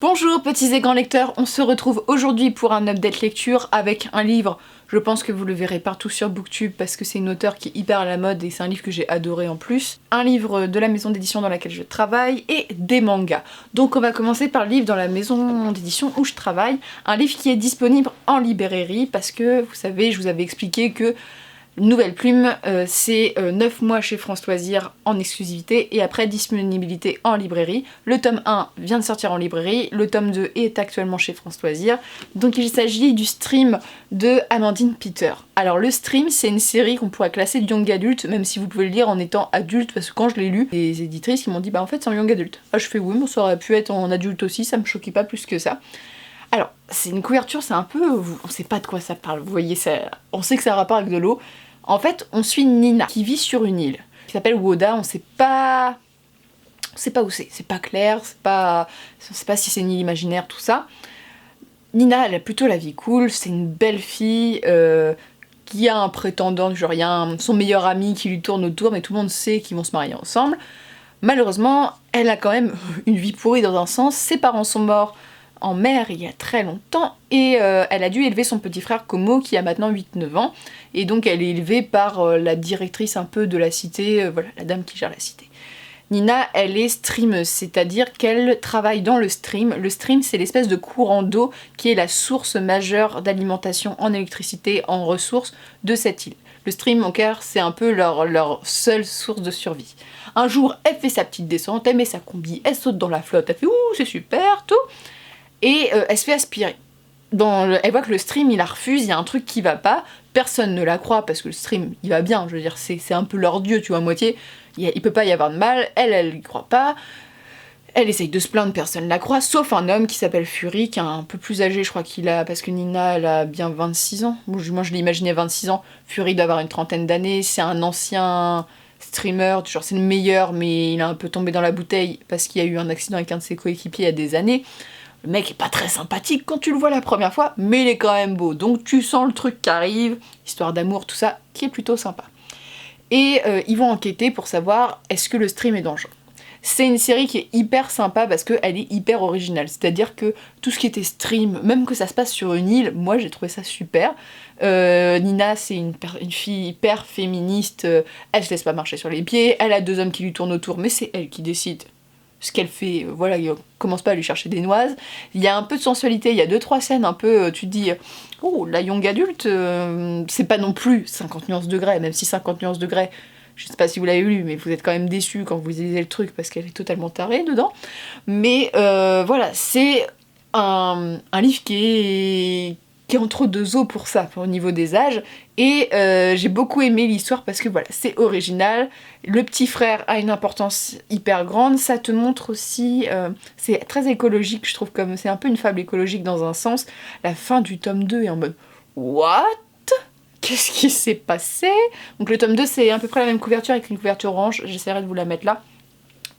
Bonjour petits et grands lecteurs, on se retrouve aujourd'hui pour un update lecture avec un livre, je pense que vous le verrez partout sur Booktube parce que c'est une auteure qui est hyper à la mode et c'est un livre que j'ai adoré en plus. Un livre de la maison d'édition dans laquelle je travaille et des mangas. Donc on va commencer par le livre dans la maison d'édition où je travaille, un livre qui est disponible en librairie parce que vous savez, je vous avais expliqué que Nouvelle Plume, c'est 9 mois chez France Loisirs en exclusivité et après disponibilité en librairie. Le tome 1 vient de sortir en librairie, le tome 2 est actuellement chez France Loisirs. Donc il s'agit du Stream de Amandine Peter. Alors le Stream, c'est une série qu'on pourrait classer de young adulte, même si vous pouvez le lire en étant adulte, parce que quand je l'ai lu, les éditrices qui m'ont dit bah en fait c'est en young adulte. Ah je fais oui, mais ça aurait pu être en adulte aussi, ça me choquait pas plus que ça. Alors, c'est une couverture, c'est un peu... on sait pas de quoi ça parle, vous voyez, ça, on sait que ça a un rapport avec de l'eau. En fait, on suit Nina, qui vit sur une île, qui s'appelle Woda, on sait pas où c'est pas clair, on sait pas si c'est une île imaginaire, tout ça. Nina, elle a plutôt la vie cool, c'est une belle fille, qui a un prétendant, genre il y a son meilleur ami qui lui tourne autour, mais tout le monde sait qu'ils vont se marier ensemble. Malheureusement, elle a quand même une vie pourrie dans un sens, ses parents sont morts en mer il y a très longtemps et elle a dû élever son petit frère Como qui a maintenant 8-9 ans et donc elle est élevée par la directrice un peu de la cité, voilà, la dame qui gère la cité. Nina, elle est streameuse, c'est-à-dire qu'elle travaille dans le stream. Le stream, c'est l'espèce de courant d'eau qui est la source majeure d'alimentation en électricité, en ressources de cette île. Le stream, en clair, c'est un peu leur seule source de survie. Un jour, elle fait sa petite descente, elle met sa combi, elle saute dans la flotte, elle fait « Ouh, c'est super !» tout. Et elle se fait aspirer. Elle voit que le stream il la refuse, il y a un truc qui va pas, personne ne la croit parce que le stream il va bien, je veux dire c'est un peu leur dieu, tu vois, à moitié, il peut pas y avoir de mal, elle y croit pas, elle essaye de se plaindre, personne la croit, sauf un homme qui s'appelle Fury, qui est un peu plus âgé, je crois qu'il a, parce que Nina elle a bien 26 ans, moi je l'imaginais 26 ans, Fury doit avoir une trentaine d'années, c'est un ancien streamer, genre c'est le meilleur mais il a un peu tombé dans la bouteille parce qu'il y a eu un accident avec un de ses coéquipiers il y a des années. Le mec est pas très sympathique quand tu le vois la première fois, mais il est quand même beau, donc tu sens le truc qui arrive, histoire d'amour, tout ça, qui est plutôt sympa. Et ils vont enquêter pour savoir est-ce que le stream est dangereux. C'est une série qui est hyper sympa parce qu'elle est hyper originale, c'est-à-dire que tout ce qui était stream, même que ça se passe sur une île, moi j'ai trouvé ça super. Nina c'est une fille hyper féministe, elle se laisse pas marcher sur les pieds, elle a deux hommes qui lui tournent autour, mais c'est elle qui décide ce qu'elle fait, voilà, il commence pas à lui chercher des noises. Il y a un peu de sensualité, il y a 2-3 scènes un peu, tu te dis, oh, la young adulte, c'est pas non plus 50 nuances degrés, même si 50 nuances degrés, je sais pas si vous l'avez lu, mais vous êtes quand même déçus quand vous lisez le truc parce qu'elle est totalement tarée dedans. Mais voilà, c'est un livre qui est entre deux eaux pour ça, au niveau des âges, et j'ai beaucoup aimé l'histoire parce que voilà, c'est original, le petit frère a une importance hyper grande, ça te montre aussi, c'est très écologique je trouve, comme c'est un peu une fable écologique dans un sens, la fin du tome 2 est en mode « What ? Qu'est-ce qui s'est passé ?» Donc le tome 2 c'est à peu près la même couverture avec une couverture orange, j'essaierai de vous la mettre là,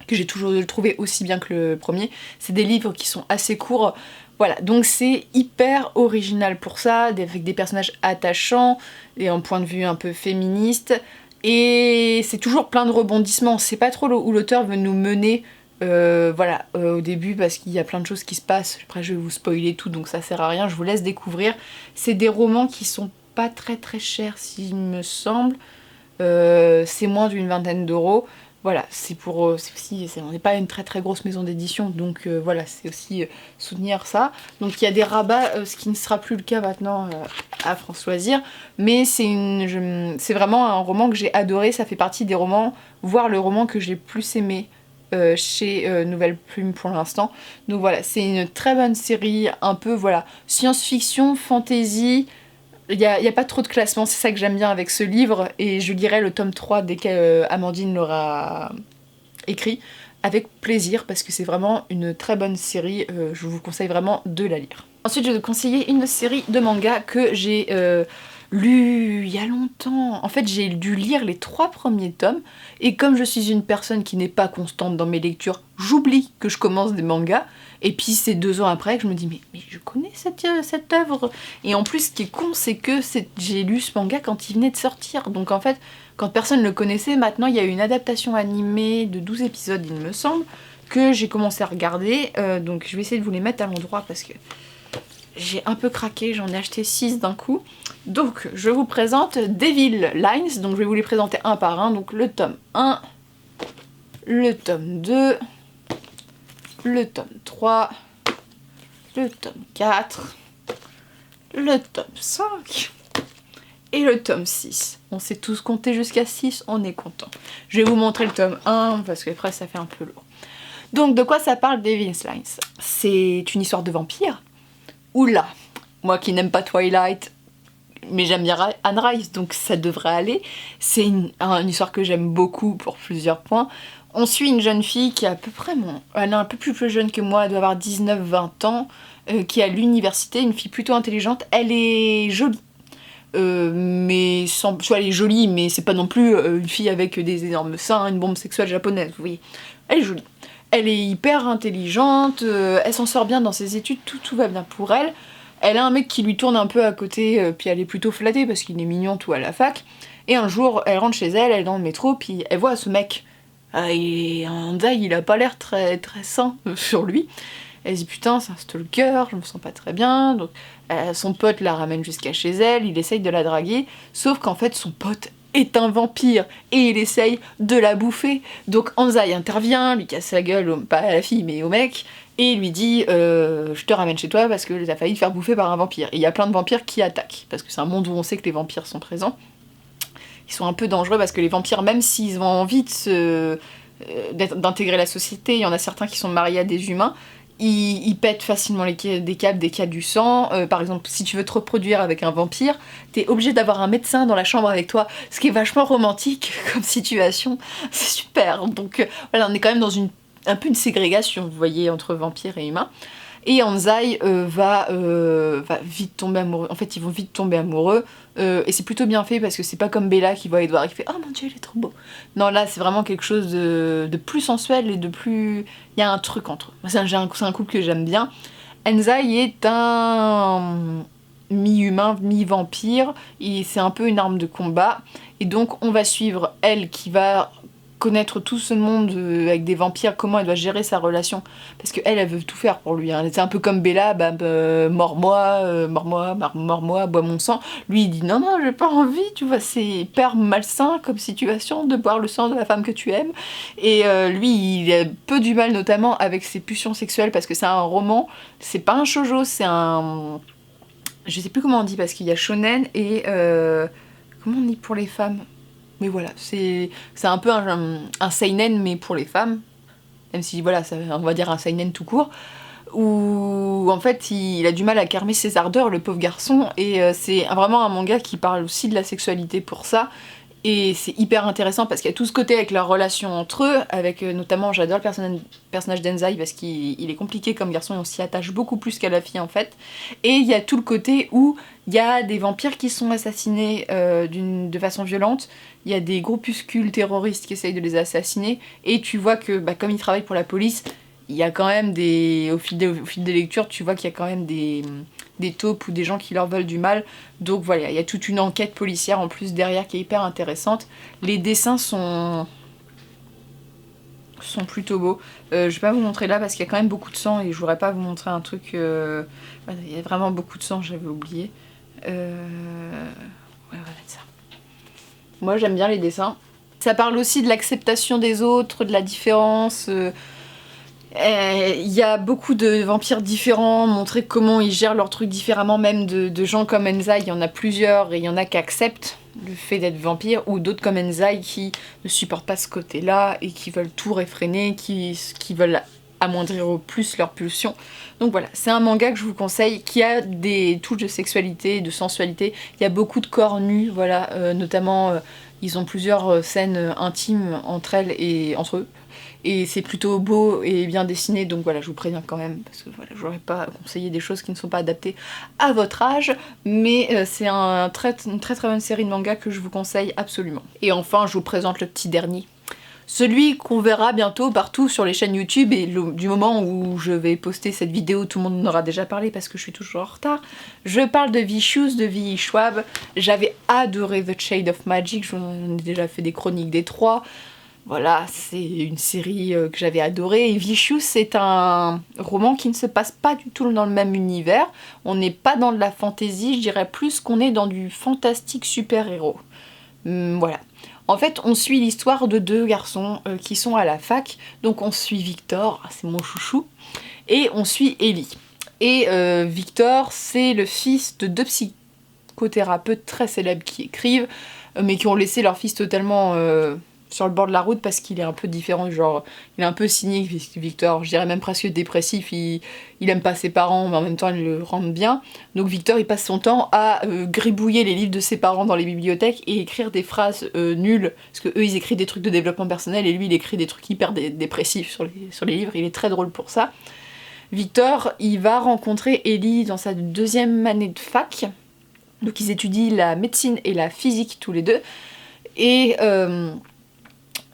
que j'ai toujours trouvé aussi bien que le premier. C'est des livres qui sont assez courts, voilà, donc c'est hyper original pour ça, avec des personnages attachants, et un point de vue un peu féministe, et c'est toujours plein de rebondissements, c'est pas trop où l'auteur veut nous mener, voilà, au début, parce qu'il y a plein de choses qui se passent, après je vais vous spoiler tout, donc ça sert à rien, je vous laisse découvrir. C'est des romans qui sont pas très très chers, s'il me semble, c'est moins d'une vingtaine d'euros. Voilà, c'est aussi, on n'est pas une très très grosse maison d'édition, donc voilà, c'est aussi soutenir ça. Donc il y a des rabats, ce qui ne sera plus le cas maintenant à France Loisirs, mais c'est vraiment un roman que j'ai adoré, ça fait partie des romans, voire le roman que j'ai plus aimé chez Nouvelle Plume pour l'instant. Donc voilà, c'est une très bonne série, un peu, voilà, science-fiction, fantasy. Il n'y a pas trop de classement, c'est ça que j'aime bien avec ce livre, et je lirai le tome 3 dès qu'Amandine l'aura écrit, avec plaisir, parce que c'est vraiment une très bonne série, je vous conseille vraiment de la lire. Ensuite, je vais vous conseiller une série de mangas que j'ai lu il y a longtemps. En fait, j'ai dû lire les 3 premiers tomes, et comme je suis une personne qui n'est pas constante dans mes lectures, j'oublie que je commence des mangas, et puis c'est 2 ans après que je me dis mais je connais cette œuvre. Et en plus, ce qui est con, c'est que j'ai lu ce manga quand il venait de sortir, donc en fait, quand personne ne le connaissait, maintenant il y a eu une adaptation animée de 12 épisodes, il me semble, que j'ai commencé à regarder. Donc je vais essayer de vous les mettre à l'endroit parce que j'ai un peu craqué, j'en ai acheté 6 d'un coup. Donc je vous présente Devil Lines, donc je vais vous les présenter un par un. Donc le tome 1, le tome 2, le tome 3, le tome 4, le tome 5 et le tome 6. On sait tous compter jusqu'à 6, on est content. Je vais vous montrer le tome 1 parce qu'après ça fait un peu lourd. Donc de quoi ça parle Devil Lines? C'est une histoire de vampire. Oula, moi qui n'aime pas Twilight, mais j'aime bien Anne Rice, donc ça devrait aller. C'est une histoire que j'aime beaucoup pour plusieurs points. On suit une jeune fille qui est à peu près elle est un peu plus jeune que moi, elle doit avoir 19-20 ans, qui est à l'université, une fille plutôt intelligente. Elle est jolie. Mais soit elle est jolie, mais c'est pas non plus une fille avec des énormes seins, une bombe sexuelle japonaise, vous voyez. Elle est jolie. Elle est hyper intelligente, elle s'en sort bien dans ses études, tout va bien pour elle. Elle a un mec qui lui tourne un peu à côté, puis elle est plutôt flattée parce qu'il est mignon tout à la fac. Et un jour, elle rentre chez elle est dans le métro, puis elle voit ce mec. Il a pas l'air très sain sur lui. Elle se dit putain, c'est un stalker, je me sens pas très bien. Donc son pote la ramène jusqu'à chez elle, il essaye de la draguer, sauf qu'en fait son pote est un vampire et il essaye de la bouffer. Donc Anzai intervient, lui casse la gueule, pas à la fille mais au mec, et lui dit je te ramène chez toi parce que t'as failli te faire bouffer par un vampire. Et il y a plein de vampires qui attaquent, parce que c'est un monde où on sait que les vampires sont présents. Ils sont un peu dangereux parce que les vampires, même s'ils ont envie d'intégrer la société, il y en a certains qui sont mariés à des humains, ils pètent facilement des câbles, dès qu'il y a du sang. Par exemple, si tu veux te reproduire avec un vampire, t'es obligé d'avoir un médecin dans la chambre avec toi, ce qui est vachement romantique comme situation. C'est super. Donc voilà, on est quand même dans un peu une ségrégation, vous voyez, entre vampires et humains. Et Anzai va vite tomber amoureux. En fait, ils vont vite tomber amoureux. Et c'est plutôt bien fait parce que c'est pas comme Bella qui voit Edward et qui fait « Oh mon dieu, il est trop beau !» Non, là, c'est vraiment quelque chose de plus sensuel et de plus... Il y a un truc entre eux. C'est un couple que j'aime bien. Anzai est un mi-humain, mi-vampire. Et c'est un peu une arme de combat. Et donc, on va suivre elle qui va connaître tout ce monde avec des vampires, comment elle doit gérer sa relation, parce que elle veut tout faire pour lui, hein. C'est un peu comme Bella, mors-moi, bois mon sang. Lui il dit non, j'ai pas envie, tu vois, c'est hyper malsain comme situation de boire le sang de la femme que tu aimes. Et lui il a peu du mal notamment avec ses pulsions sexuelles, parce que c'est un roman, c'est pas un shoujo, c'est un... Je sais plus comment on dit, parce qu'il y a shonen et... Comment on dit pour les femmes? Mais voilà, c'est un peu un seinen mais pour les femmes, même si voilà, on va dire un seinen tout court, où en fait il a du mal à calmer ses ardeurs, le pauvre garçon, et c'est vraiment un manga qui parle aussi de la sexualité pour ça, et c'est hyper intéressant parce qu'il y a tout ce côté avec leur relation entre eux, avec notamment, j'adore le personnage d'Anzai parce qu'il est compliqué comme garçon et on s'y attache beaucoup plus qu'à la fille en fait, et il y a tout le côté où il y a des vampires qui sont assassinés de façon violente, il y a des groupuscules terroristes qui essayent de les assassiner, et tu vois que comme ils travaillent pour la police, il y a quand même au fil des lectures, tu vois qu'il y a quand même des taupes ou des gens qui leur veulent du mal. Donc voilà, il y a toute une enquête policière en plus derrière qui est hyper intéressante. Les dessins sont plutôt beaux. Je vais pas vous montrer là parce qu'il y a quand même beaucoup de sang et je voudrais pas vous montrer un truc... Il y a vraiment beaucoup de sang, j'avais oublié. Ouais, on va mettre ça. Moi j'aime bien les dessins. Ça parle aussi de l'acceptation des autres, de la différence... Il y a beaucoup de vampires différents, montrer comment ils gèrent leurs trucs différemment, même de gens comme Anzai, il y en a plusieurs et il y en a qui acceptent le fait d'être vampire, ou d'autres comme Anzai qui ne supportent pas ce côté-là et qui veulent tout réfréner, qui veulent amoindrir au plus leurs pulsions. Donc voilà, c'est un manga que je vous conseille, qui a des touches de sexualité, de sensualité, il y a beaucoup de corps nus, voilà, notamment ils ont plusieurs scènes intimes entre elles et entre eux. Et c'est plutôt beau et bien dessiné, donc voilà, je vous préviens quand même, parce que voilà, je n'aurais pas conseillé des choses qui ne sont pas adaptées à votre âge, mais c'est une très bonne série de mangas que je vous conseille absolument. Et enfin, je vous présente le petit dernier. Celui qu'on verra bientôt partout sur les chaînes YouTube, et du moment où je vais poster cette vidéo, tout le monde en aura déjà parlé parce que je suis toujours en retard. Je parle de Vicious de V.E. Schwab. J'avais adoré The Shade of Magic, j'en ai déjà fait des chroniques des 3. Voilà, c'est une série que j'avais adorée. Et Vicious, c'est un roman qui ne se passe pas du tout dans le même univers. On n'est pas dans de la fantasy, je dirais plus qu'on est dans du fantastique super-héros. Voilà. En fait, on suit l'histoire de deux garçons qui sont à la fac. Donc on suit Victor, c'est mon chouchou, et on suit Ellie. Et Victor, c'est le fils de deux psychothérapeutes très célèbres qui écrivent, mais qui ont laissé leur fils totalement sur le bord de la route parce qu'il est un peu différent, genre il est un peu cynique, Victor, je dirais même presque dépressif, il aime pas ses parents mais en même temps il le rendent bien. Donc Victor il passe son temps à gribouiller les livres de ses parents dans les bibliothèques et écrire des phrases nulles, parce que eux ils écrivent des trucs de développement personnel et lui il écrit des trucs hyper dépressifs sur les livres, il est très drôle pour ça. Victor il va rencontrer Ellie dans sa deuxième année de fac, donc ils étudient la médecine et la physique tous les deux, et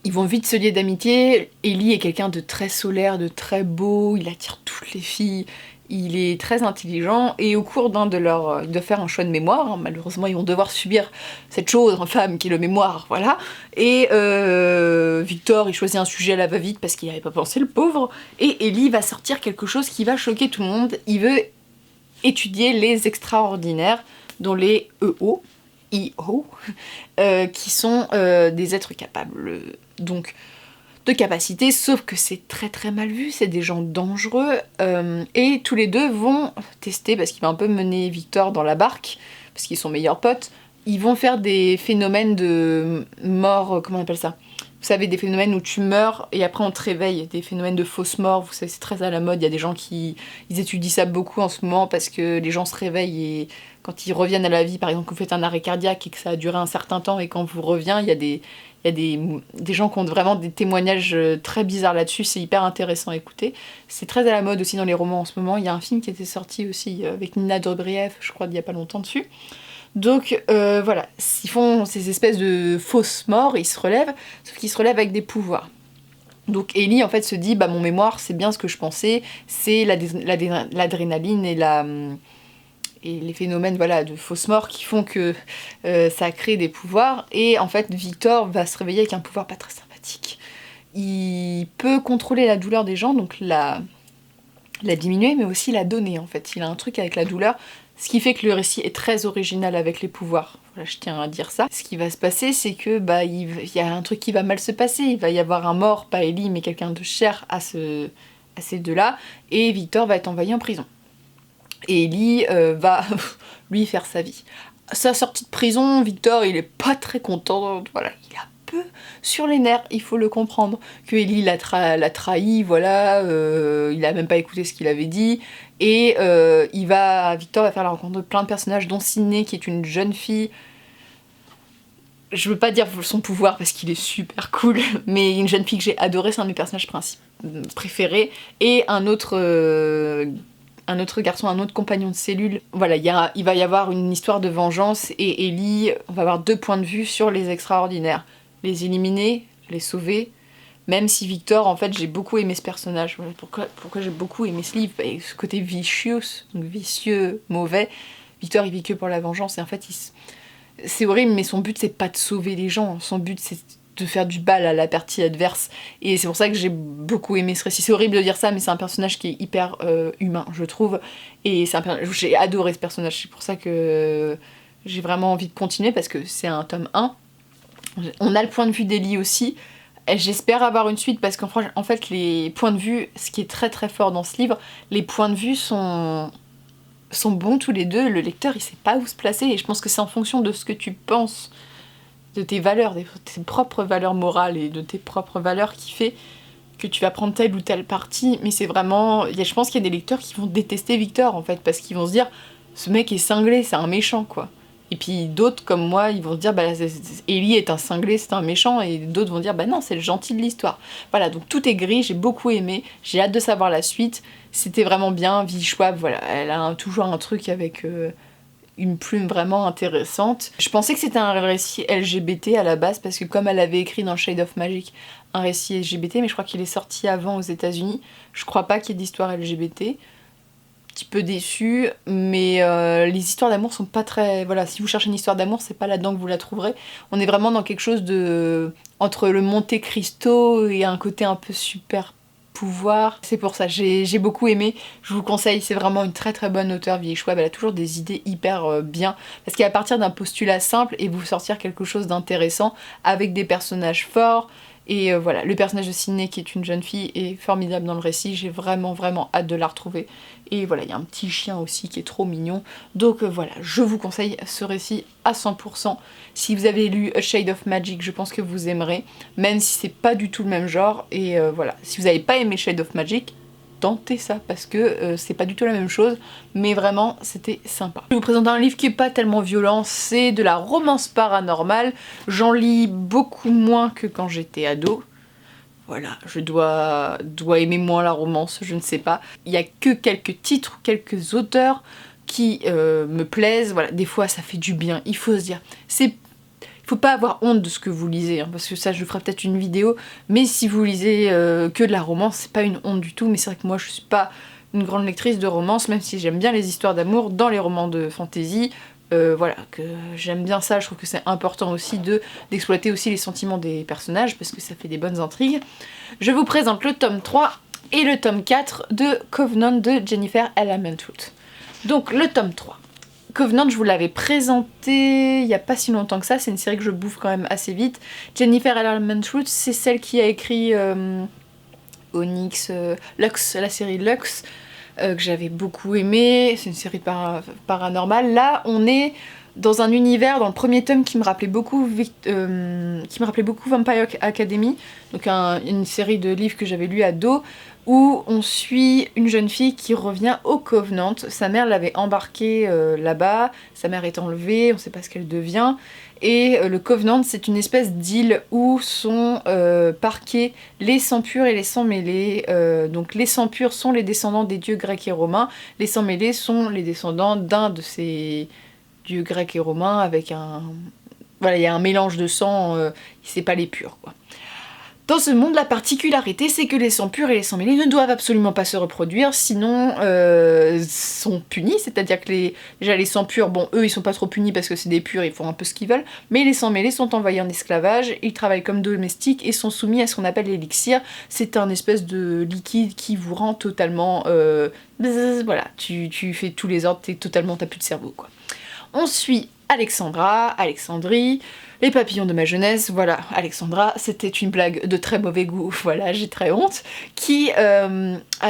ils vont vite se lier d'amitié. Ellie est quelqu'un de très solaire, de très beau, il attire toutes les filles, il est très intelligent, et au cours d'un de leurs... Ils doivent faire un choix de mémoire, hein, malheureusement ils vont devoir subir cette chose en femme qui est le mémoire, voilà. Et Victor il choisit un sujet à la va-vite parce qu'il n'y avait pas pensé, le pauvre, et Ellie va sortir quelque chose qui va choquer tout le monde. Il veut étudier les extraordinaires, dont les EO, qui sont des êtres capables donc de capacités, sauf que c'est très très mal vu, c'est des gens dangereux, et tous les deux vont tester, parce qu'il va un peu mener Victor dans la barque, parce qu'ils sont meilleurs potes, ils vont faire des phénomènes de mort, comment on appelle ça ? Vous savez, des phénomènes où tu meurs et après on te réveille, des phénomènes de fausse mort, vous savez, c'est très à la mode, il y a des gens qui ils étudient ça beaucoup en ce moment parce que les gens se réveillent et quand ils reviennent à la vie, par exemple, vous faites un arrêt cardiaque et que ça a duré un certain temps et quand vous revenez, il y a des gens qui ont vraiment des témoignages très bizarres là-dessus, c'est hyper intéressant à écouter. C'est très à la mode aussi dans les romans en ce moment, il y a un film qui était sorti aussi avec Nina Dobrev, je crois, il y a pas longtemps dessus. Donc voilà, ils font ces espèces de fausses morts, ils se relèvent, sauf qu'ils se relèvent avec des pouvoirs. Donc Ellie en fait se dit, bah mon mémoire c'est bien ce que je pensais, c'est l'adrénaline et les phénomènes voilà, de fausses morts qui font que ça crée des pouvoirs. Et en fait Victor va se réveiller avec un pouvoir pas très sympathique. Il peut contrôler la douleur des gens, donc la diminuer, mais aussi la donner en fait. Il a un truc avec la douleur. Ce qui fait que le récit est très original avec les pouvoirs. Voilà, je tiens à dire ça. Ce qui va se passer, c'est que il y a un truc qui va mal se passer. Il va y avoir un mort, pas Ellie, mais quelqu'un de cher à ces deux-là. Et Victor va être envoyé en prison. Et Ellie va, lui, faire sa vie. À sa sortie de prison, Victor, il est pas très content. Voilà, il a peu sur les nerfs, il faut le comprendre. Que Ellie l'a trahi, voilà, il a même pas écouté ce qu'il avait dit. Et Victor va faire la rencontre de plein de personnages, dont Sydney, qui est une jeune fille. Je veux pas dire son pouvoir parce qu'il est super cool, mais une jeune fille que j'ai adorée, c'est un de mes personnages préférés. Et un autre garçon, un autre compagnon de cellule. Voilà, il va y avoir une histoire de vengeance et Ellie, on va avoir deux points de vue sur les extraordinaires. Les éliminer, les sauver. Même si Victor, en fait, j'ai beaucoup aimé ce personnage. Pourquoi j'ai beaucoup aimé ce livre ? Et ce côté vicious, donc vicieux, mauvais. Victor, il vit que pour la vengeance. Et en fait, c'est horrible, mais son but, c'est pas de sauver les gens. Son but, c'est de faire du mal à la partie adverse. Et c'est pour ça que j'ai beaucoup aimé ce récit. C'est horrible de dire ça, mais c'est un personnage qui est hyper humain, je trouve. Et j'ai adoré ce personnage. C'est pour ça que j'ai vraiment envie de continuer, parce que c'est un tome 1. On a le point de vue d'Ellie aussi. J'espère avoir une suite parce qu'en fait les points de vue, ce qui est très très fort dans ce livre, les points de vue sont bons tous les deux, le lecteur il sait pas où se placer et je pense que c'est en fonction de ce que tu penses, de tes valeurs, de tes propres valeurs morales et de tes propres valeurs qui fait que tu vas prendre telle ou telle partie, mais c'est vraiment... je pense qu'il y a des lecteurs qui vont détester Victor en fait parce qu'ils vont se dire ce mec est cinglé, c'est un méchant quoi. Et puis d'autres comme moi, ils vont se dire bah Ellie est un cinglé, c'est un méchant, et d'autres vont dire bah non, c'est le gentil de l'histoire. Voilà, donc tout est gris, j'ai beaucoup aimé, j'ai hâte de savoir la suite. C'était vraiment bien, Vi Schwab, voilà, elle a toujours un truc avec une plume vraiment intéressante. Je pensais que c'était un récit LGBT à la base parce que comme elle avait écrit dans Shade of Magic un récit LGBT, mais je crois qu'il est sorti avant aux États-Unis. Je crois pas qu'il y ait d'histoire LGBT. petit peu déçue, mais les histoires d'amour sont pas très... Voilà, si vous cherchez une histoire d'amour, c'est pas là-dedans que vous la trouverez. On est vraiment dans quelque chose de... entre le Monte Cristo et un côté un peu super pouvoir. C'est pour ça, j'ai beaucoup aimé, je vous conseille, c'est vraiment une très très bonne auteure, Vieille Schwab, elle a toujours des idées hyper bien, parce qu'à partir d'un postulat simple, et vous sortir quelque chose d'intéressant, avec des personnages forts, et voilà, le personnage de Sydney qui est une jeune fille est formidable dans le récit, j'ai vraiment hâte de la retrouver. Et voilà, il y a un petit chien aussi qui est trop mignon. Donc voilà, je vous conseille ce récit à 100%. Si vous avez lu A Shade of Magic, je pense que vous aimerez, même si c'est pas du tout le même genre. Et voilà, si vous n'avez pas aimé Shade of Magic, tentez ça, parce que c'est pas du tout la même chose, mais vraiment, c'était sympa. Je vais vous présenter un livre qui est pas tellement violent, c'est de la romance paranormale. J'en lis beaucoup moins que quand j'étais ado. Voilà, je dois aimer moins la romance, je ne sais pas. Il y a que quelques titres, quelques auteurs qui me plaisent. Voilà, des fois ça fait du bien, il faut se dire. Il faut pas avoir honte de ce que vous lisez, hein, parce que ça je ferai peut-être une vidéo, mais si vous lisez que de la romance, c'est pas une honte du tout, mais c'est vrai que moi je suis pas une grande lectrice de romance, même si j'aime bien les histoires d'amour dans les romans de fantasy. Voilà, que j'aime bien ça, je trouve que c'est important aussi d'exploiter aussi les sentiments des personnages parce que ça fait des bonnes intrigues. Je vous présente le tome 3 et le tome 4 de Covenant de Jennifer L. Armentrout. Donc le tome 3. Covenant, je vous l'avais présenté il n'y a pas si longtemps que ça, c'est une série que je bouffe quand même assez vite. Jennifer L. Armentrout, c'est celle qui a écrit Onyx, Lux, la série Lux, que j'avais beaucoup aimé, c'est une série paranormale. Là, on est dans un univers, dans le premier tome, qui me rappelait beaucoup Vampire Academy, donc une série de livres que j'avais lu ado, où on suit une jeune fille qui revient au Covenant. Sa mère l'avait embarquée là-bas, sa mère est enlevée, on sait pas ce qu'elle devient, et le Covenant, c'est une espèce d'île où sont parqués les sangs purs et les sangs mêlés. Donc les sangs purs sont les descendants des dieux grecs et romains, les sangs mêlés sont les descendants d'un de ces dieux grecs et romains avec un... Voilà, il y a un mélange de sang, c'est pas les purs, quoi. Dans ce monde, la particularité, c'est que les sangs purs et les sangs mêlés ne doivent absolument pas se reproduire, sinon sont punis, c'est-à-dire que déjà les sangs purs, bon, eux, ils sont pas trop punis parce que c'est des purs, ils font un peu ce qu'ils veulent, mais les sangs mêlés sont envoyés en esclavage, ils travaillent comme domestiques et sont soumis à ce qu'on appelle l'élixir. C'est un espèce de liquide qui vous rend totalement... voilà, tu fais tous les ordres, t'as plus de cerveau, quoi. On suit Alexandrie, les papillons de ma jeunesse, voilà, Alexandra, c'était une blague de très mauvais goût, voilà, j'ai très honte, qui a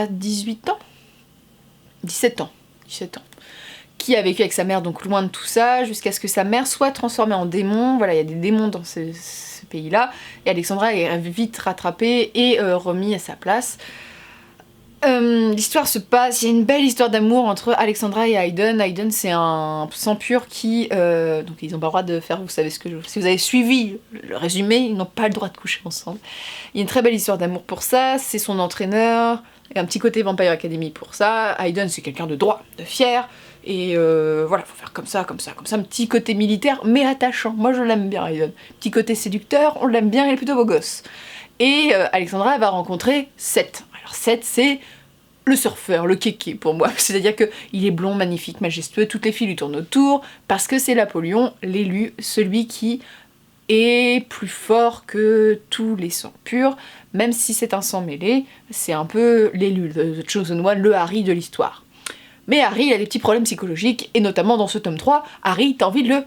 17 ans, qui a vécu avec sa mère, donc loin de tout ça, jusqu'à ce que sa mère soit transformée en démon. Voilà, il y a des démons dans ce pays-là, et Alexandra est vite rattrapée et remise à sa place. L'histoire se passe, il y a une belle histoire d'amour entre Alexandra et Hayden. Hayden, c'est un sang pur qui... donc ils n'ont pas le droit de faire, vous savez ce que si vous avez suivi le résumé, ils n'ont pas le droit de coucher ensemble. Il y a une très belle histoire d'amour pour ça, c'est son entraîneur, il y a un petit côté Vampire Academy pour ça. Hayden, c'est quelqu'un de droit, de fier, et voilà, faut faire comme ça, un petit côté militaire, mais attachant. Moi je l'aime bien, Hayden. Petit côté séducteur, on l'aime bien, il est plutôt beau gosse. Et Alexandra va rencontrer Seth. Alors Seth, c'est le surfeur, le kéké pour moi, c'est-à-dire qu'il est blond, magnifique, majestueux, toutes les filles lui tournent autour, parce que c'est l'Apollyon, l'élu, celui qui est plus fort que tous les sangs purs, même si c'est un sang mêlé, c'est un peu l'élu, the chosen one, le Harry de l'histoire. Mais Harry, il a des petits problèmes psychologiques, et notamment dans ce tome 3, Harry, t'as envie de le...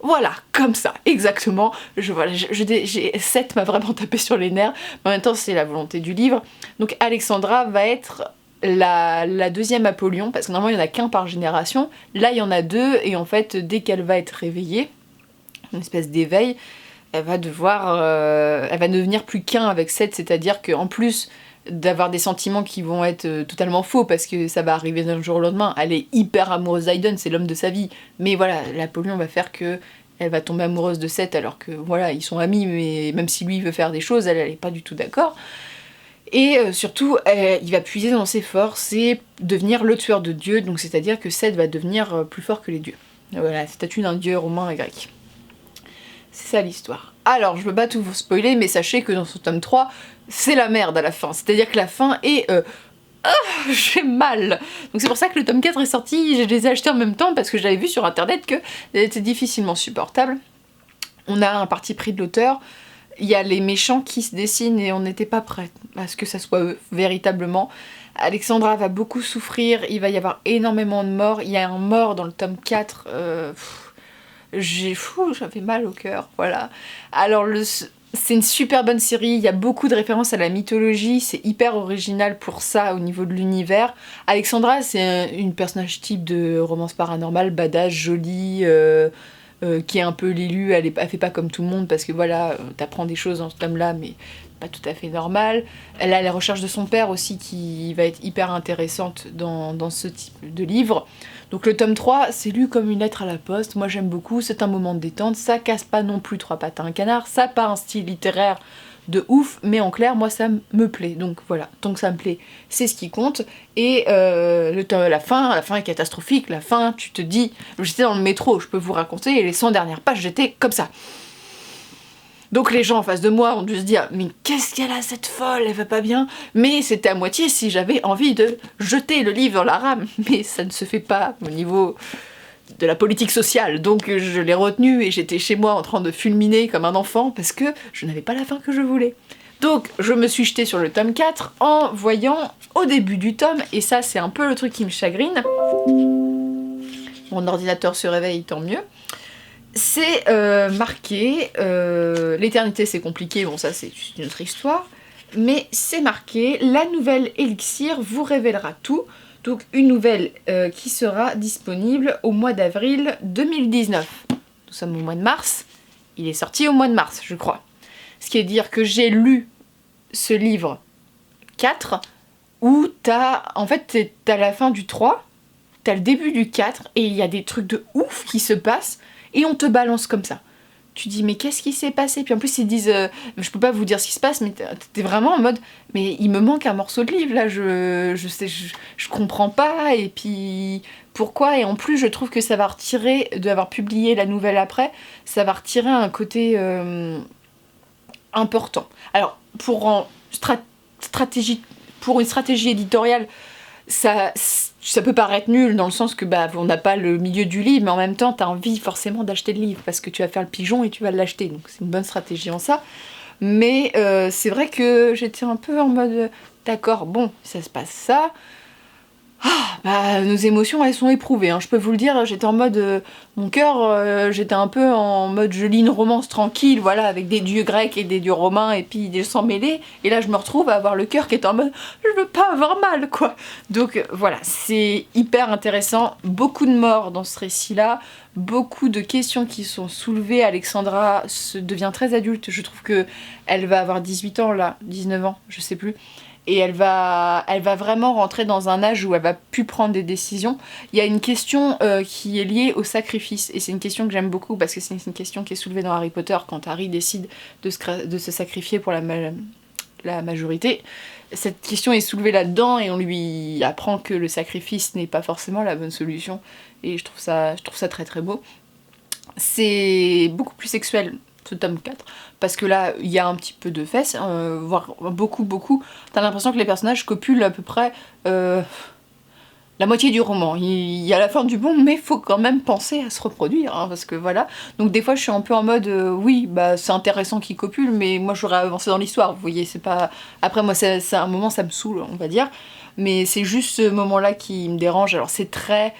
Voilà, comme ça, exactement. Seth m'a vraiment tapé sur les nerfs, mais en même temps c'est la volonté du livre. Donc Alexandra va être la deuxième Apollyon, parce que normalement il n'y en a qu'un par génération. Là il y en a deux, et en fait dès qu'elle va être réveillée, une espèce d'éveil, elle va devenir plus qu'un avec Seth, c'est-à-dire qu'en plus d'avoir des sentiments qui vont être totalement faux parce que ça va arriver d'un jour au lendemain, elle est hyper amoureuse d'Hayden, c'est l'homme de sa vie, mais voilà, l'Apollyon va faire que elle va tomber amoureuse de Seth alors que voilà, ils sont amis, mais même si lui veut faire des choses, elle est pas du tout d'accord. Et surtout, il va puiser dans ses forces et devenir le tueur de dieux, donc c'est-à-dire que Seth va devenir plus fort que les dieux. Voilà, la statue d'un dieu romain et grec. C'est ça l'histoire. Alors, je veux pas tout vous spoiler, mais sachez que dans ce tome 3, c'est la merde à la fin. C'est-à-dire que la fin est j'ai mal. Donc c'est pour ça que le tome 4 est sorti, je les ai achetés en même temps parce que j'avais vu sur internet que c'était difficilement supportable. On a un parti pris de l'auteur, il y a les méchants qui se dessinent et on n'était pas prêt à ce que ça soit eux, véritablement. Alexandra va beaucoup souffrir, il va y avoir énormément de morts, il y a un mort dans le tome 4, j'avais mal au cœur, voilà. Alors c'est une super bonne série, il y a beaucoup de références à la mythologie, c'est hyper original pour ça au niveau de l'univers. Alexandra, c'est une personnage type de romance paranormale, badass, jolie, qui est un peu l'élu, elle fait pas comme tout le monde parce que voilà, t'apprends des choses dans ce tome-là, mais pas tout à fait normal. Elle a la recherche de son père aussi qui va être hyper intéressante dans ce type de livre. Donc le tome 3, c'est lu comme une lettre à la poste, moi j'aime beaucoup, c'est un moment de détente, ça casse pas non plus trois pattes à un canard, ça n'a pas un style littéraire de ouf, mais en clair, moi ça me plaît, donc voilà, tant que ça me plaît, c'est ce qui compte. Et la fin est catastrophique, la fin, tu te dis, j'étais dans le métro, je peux vous raconter, et les 100 dernières pages, j'étais comme ça. Donc les gens en face de moi ont dû se dire mais qu'est-ce qu'elle a cette folle, elle va pas bien. Mais c'était à moitié si j'avais envie de jeter le livre dans la rame. Mais ça ne se fait pas au niveau de la politique sociale. Donc je l'ai retenu et j'étais chez moi en train de fulminer comme un enfant parce que je n'avais pas la fin que je voulais. Donc je me suis jetée sur le tome 4 en voyant au début du tome, et ça c'est un peu le truc qui me chagrine. Mon ordinateur se réveille, tant mieux. C'est marqué, l'éternité c'est compliqué, bon ça c'est une autre histoire, mais c'est marqué, la nouvelle Élixir vous révélera tout, donc une nouvelle qui sera disponible au mois d'avril 2019. Nous sommes au mois de mars, il est sorti au mois de mars je crois. Ce qui est dire que j'ai lu ce livre 4, où t'as la fin du 3, t'as le début du 4, et il y a des trucs de ouf qui se passent, et on te balance comme ça. Tu dis mais qu'est-ce qui s'est passé? Puis en plus ils disent, je peux pas vous dire ce qui se passe, mais t'es vraiment en mode, mais il me manque un morceau de livre là, je comprends pas, et puis pourquoi? Et en plus je trouve que ça va retirer, d'avoir publié la nouvelle après, ça va retirer un côté important. Alors pour une stratégie éditoriale, ça peut paraître nul dans le sens que on n'a pas le milieu du livre, mais en même temps t'as envie forcément d'acheter le livre parce que tu vas faire le pigeon et tu vas l'acheter, donc c'est une bonne stratégie en ça. Mais c'est vrai que j'étais un peu en mode d'accord, bon, ça se passe ça. Nos émotions elles sont éprouvées, hein. Je peux vous le dire, j'étais en mode, mon cœur, j'étais un peu en mode je lis une romance tranquille, voilà, avec des dieux grecs et des dieux romains et puis des sangs mêlés, et là je me retrouve à avoir le cœur qui est en mode je veux pas avoir mal quoi. Donc voilà, c'est hyper intéressant, beaucoup de morts dans ce récit-là, beaucoup de questions qui sont soulevées. Alexandra devient très adulte, je trouve que elle va avoir 18 ans là, 19 ans, je sais plus. Et elle va vraiment rentrer dans un âge où elle va plus prendre des décisions. Il y a une question qui est liée au sacrifice, et c'est une question que j'aime beaucoup parce que c'est une question qui est soulevée dans Harry Potter quand Harry décide de se sacrifier pour la majorité. Cette question est soulevée là-dedans et on lui apprend que le sacrifice n'est pas forcément la bonne solution, et je trouve ça très très beau. C'est beaucoup plus sexuel ce tome 4, parce que là il y a un petit peu de fesses, voire beaucoup, t'as l'impression que les personnages copulent à peu près la moitié du roman. Il y a la fin du bon, mais faut quand même penser à se reproduire, hein, parce que voilà. Donc des fois je suis un peu en mode oui, c'est intéressant qu'ils copulent, mais moi j'aurais avancé dans l'histoire, vous voyez, c'est pas... Après moi c'est un moment ça me saoule, on va dire, mais c'est juste ce moment-là qui me dérange. Alors c'est très...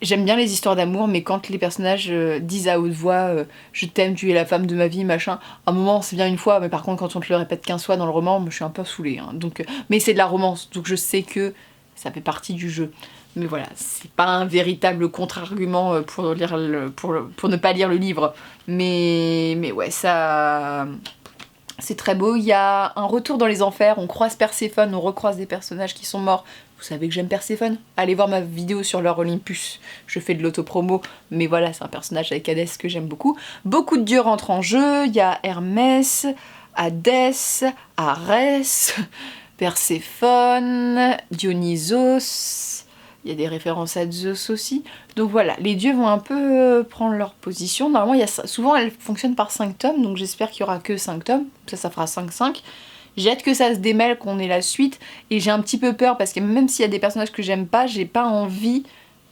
J'aime bien les histoires d'amour, mais quand les personnages disent à haute voix je t'aime, tu es la femme de ma vie, machin, à un moment c'est bien une fois, mais par contre quand on te le répète 15 fois dans le roman, je suis un peu saoulée, hein. Donc, mais c'est de la romance, donc je sais que ça fait partie du jeu. Mais voilà, c'est pas un véritable contre-argument pour ne pas lire le livre. Mais ouais, ça... C'est très beau, il y a un retour dans les enfers, on croise Perséphone, on recroise des personnages qui sont morts. Vous savez que j'aime Perséphone? Allez voir ma vidéo sur leur Olympus, je fais de l'autopromo, mais voilà, c'est un personnage avec Hadès que j'aime beaucoup. Beaucoup de dieux rentrent en jeu, il y a Hermès, Hadès, Arès, Perséphone, Dionysos, il y a des références à Zeus aussi. Donc voilà, les dieux vont un peu prendre leur position. Normalement, souvent elles fonctionnent par 5 tomes, donc j'espère qu'il y aura que 5 tomes, ça fera 5-5. J'ai hâte que ça se démêle, qu'on ait la suite, et j'ai un petit peu peur parce que même s'il y a des personnages que j'aime pas, j'ai pas envie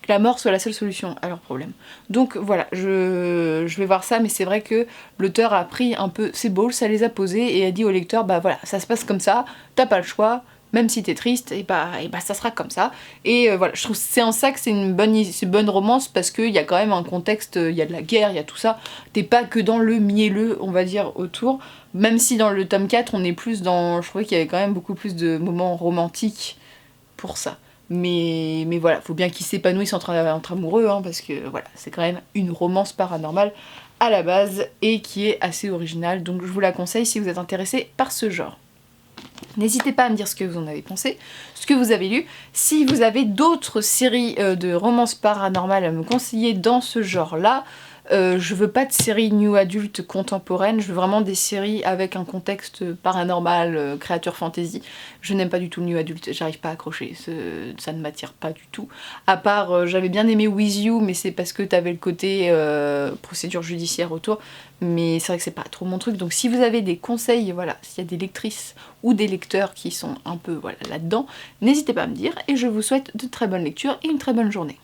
que la mort soit la seule solution à leur problème. Donc voilà, je vais voir ça, mais c'est vrai que l'auteur a pris un peu ses balls, ça les a posés et a dit au lecteur, bah voilà, ça se passe comme ça, t'as pas le choix, même si t'es triste, et bah ça sera comme ça. Et voilà, je trouve que c'est en ça que c'est une bonne romance, parce qu'il y a quand même un contexte, il y a de la guerre, il y a tout ça, t'es pas que dans le mielleux, on va dire, autour, même si dans le tome 4, on est plus dans... Je trouvais qu'il y avait quand même beaucoup plus de moments romantiques pour ça. Mais voilà, faut bien qu'ils s'épanouissent entre amoureux, hein, parce que voilà, c'est quand même une romance paranormale à la base, et qui est assez originale, donc je vous la conseille si vous êtes intéressé par ce genre. N'hésitez pas à me dire ce que vous en avez pensé, ce que vous avez lu. Si vous avez d'autres séries de romances paranormales à me conseiller dans ce genre-là, je veux pas de séries new adultes contemporaines, je veux vraiment des séries avec un contexte paranormal, créature fantasy. Je n'aime pas du tout le new adulte, j'arrive pas à accrocher, ça ne m'attire pas du tout. À part, j'avais bien aimé With You, mais c'est parce que t'avais le côté procédure judiciaire autour, mais c'est vrai que c'est pas trop mon truc. Donc si vous avez des conseils, voilà, s'il y a des lectrices ou des lecteurs qui sont un peu voilà, là-dedans, n'hésitez pas à me dire, et je vous souhaite de très bonnes lectures et une très bonne journée.